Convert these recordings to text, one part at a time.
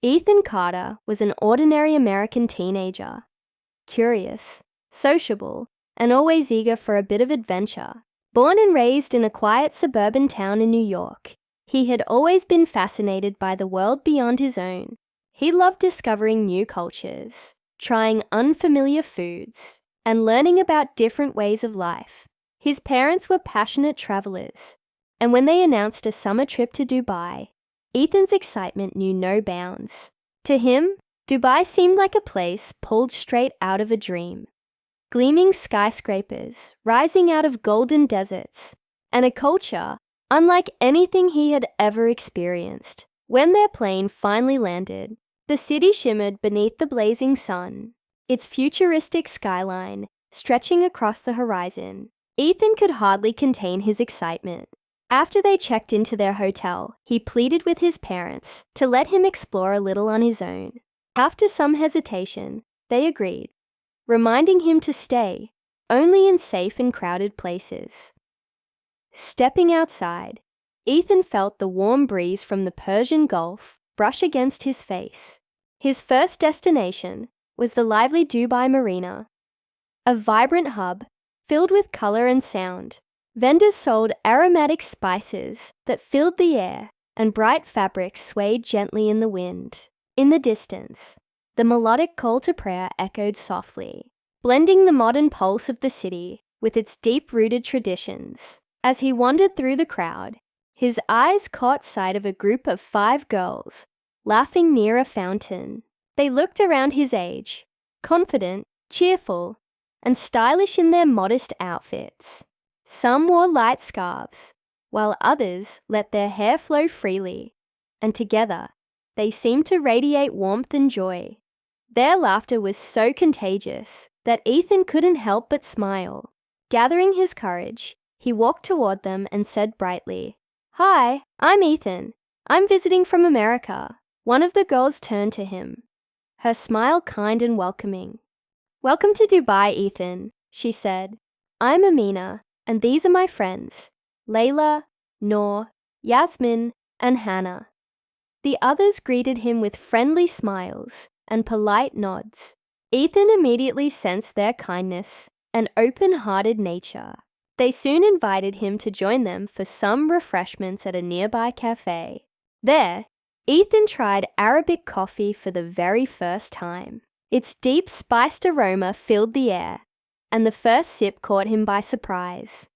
Ethan Carter was an ordinary American teenager, curious, sociable, and always eager for a bit of adventure. Born and raised in a quiet suburban town in New York, he had always been fascinated by the world beyond his own. He loved discovering new cultures, trying unfamiliar foods, and learning about different ways of life. His parents were passionate travelers, and when they announced a summer trip to Dubai, Ethan's excitement knew no bounds. To him, Dubai seemed like a place pulled straight out of a dream. Gleaming skyscrapers rising out of golden deserts, and a culture unlike anything he had ever experienced. When their plane finally landed, the city shimmered beneath the blazing sun, its futuristic skyline stretching across the horizon. Ethan could hardly contain his excitement. After they checked into their hotel, he pleaded with his parents to let him explore a little on his own. After some hesitation, they agreed, reminding him to stay only in safe and crowded places. Stepping outside, Ethan felt the warm breeze from the Persian Gulf brush against his face. His first destination was the lively Dubai Marina, a vibrant hub filled with color and sound. Vendors sold aromatic spices that filled the air, and bright fabrics swayed gently in the wind. In the distance, the melodic call to prayer echoed softly, blending the modern pulse of the city with its deep-rooted traditions. As he wandered through the crowd, his eyes caught sight of a group of 5 girls laughing near a fountain. They looked around his age, confident, cheerful, and stylish in their modest outfits. Some wore light scarves, while others let their hair flow freely, and together they seemed to radiate warmth and joy. Their laughter was so contagious that Ethan couldn't help but smile. Gathering his courage, he walked toward them and said brightly, "Hi, I'm Ethan. I'm visiting from America." One of the girls turned to him, her smile kind and welcoming. "Welcome to Dubai, Ethan," she said. "I'm Amina, and these are my friends, Layla, Noor, Yasmin, and Hannah." The others greeted him with friendly smiles and polite nods. Ethan immediately sensed their kindness and open-hearted nature. They soon invited him to join them for some refreshments at a nearby cafe. There, Ethan tried Arabic coffee for the very first time. Its deep spiced aroma filled the air, and the first sip caught him by surprise.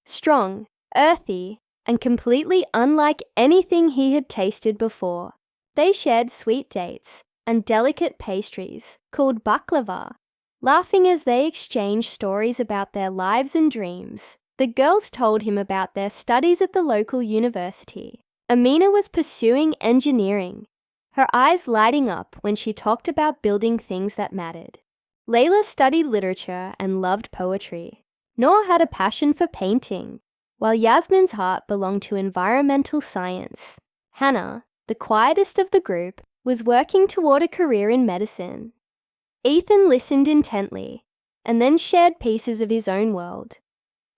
Strong, earthy, and completely unlike anything he had tasted before. They shared sweet dates and delicate pastries called baklava, laughing as they exchanged stories about their lives and dreams. The girls told him about their studies at the local university. Amina was pursuing engineering, her eyes lighting up when she talked about building things that mattered. Layla studied literature and loved poetry. Noor had a passion for painting, while Yasmin's heart belonged to environmental science. Hannah, the quietest of the group, was working toward a career in medicine. Ethan listened intently, and then shared pieces of his own world.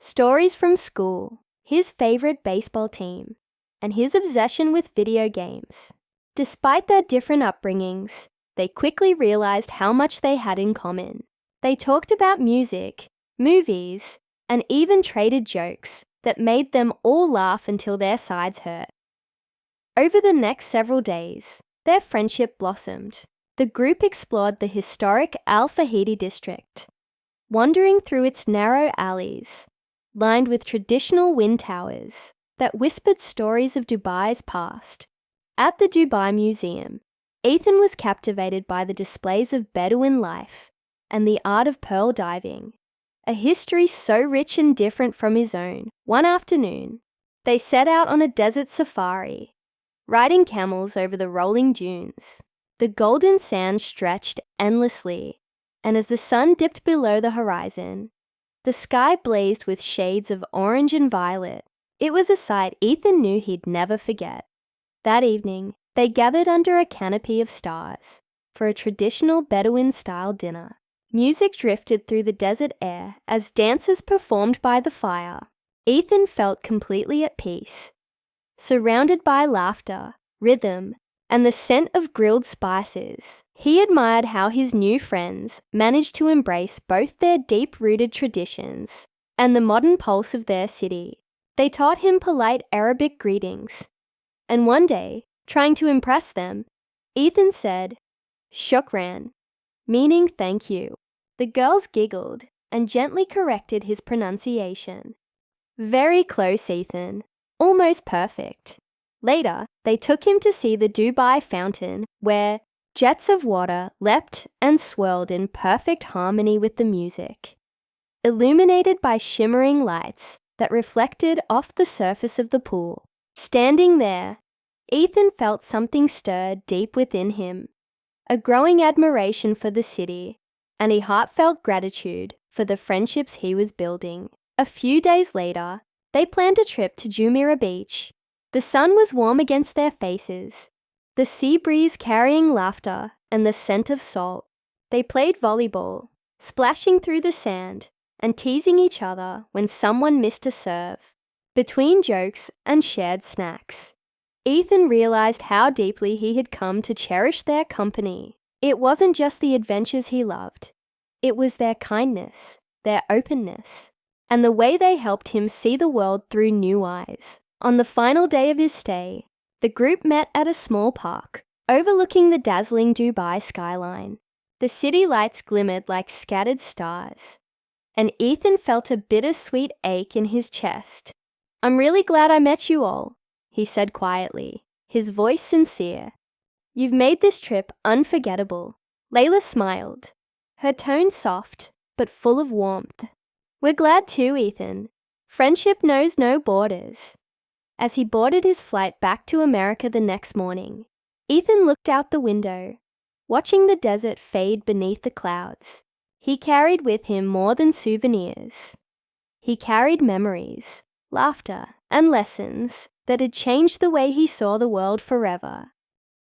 Stories from school, his favorite baseball team, and his obsession with video games. Despite their different upbringings, they quickly realized how much they had in common. They talked about music, movies, and even traded jokes that made them all laugh until their sides hurt. Over the next several days, their friendship blossomed. The group explored the historic Al Fahidi district, wandering through its narrow alleys, lined with traditional wind towers that whispered stories of Dubai's past. At the Dubai Museum, Ethan was captivated by the displays of Bedouin life and the art of pearl diving, a history so rich and different from his own. One afternoon, they set out on a desert safari, riding camels over the rolling dunes. The golden sand stretched endlessly, and as the sun dipped below the horizon, the sky blazed with shades of orange and violet. It was a sight Ethan knew he'd never forget. That evening, they gathered under a canopy of stars for a traditional Bedouin-style dinner. Music drifted through the desert air as dancers performed by the fire. Ethan felt completely at peace, surrounded by laughter, rhythm, and the scent of grilled spices. He admired how his new friends managed to embrace both their deep-rooted traditions and the modern pulse of their city. They taught him polite Arabic greetings, and one day, trying to impress them, Ethan said, "Shukran," meaning thank you. The girls giggled and gently corrected his pronunciation. Very close, Ethan. Almost perfect. Later, they took him to see the Dubai fountain, where jets of water leapt and swirled in perfect harmony with the music. Illuminated by shimmering lights that reflected off the surface of the pool. Standing there, Ethan felt something stir deep within him, a growing admiration for the city and a heartfelt gratitude for the friendships he was building. A few days later, they planned a trip to Jumeirah Beach. The sun was warm against their faces, the sea breeze carrying laughter and the scent of salt. They played volleyball, splashing through the sand and teasing each other when someone missed a serve. Between jokes and shared snacks, Ethan realized how deeply he had come to cherish their company. It wasn't just the adventures he loved. It was their kindness, their openness, and the way they helped him see the world through new eyes. On the final day of his stay, the group met at a small park, overlooking the dazzling Dubai skyline. The city lights glimmered like scattered stars, and Ethan felt a bittersweet ache in his chest. "I'm really glad I met you all," he said quietly, his voice sincere. "You've made this trip unforgettable." Layla smiled, her tone soft but full of warmth. "We're glad too, Ethan. Friendship knows no borders." As he boarded his flight back to America the next morning, Ethan looked out the window, watching the desert fade beneath the clouds. He carried with him more than souvenirs. He carried memories, laughter, and lessons that had changed the way he saw the world forever.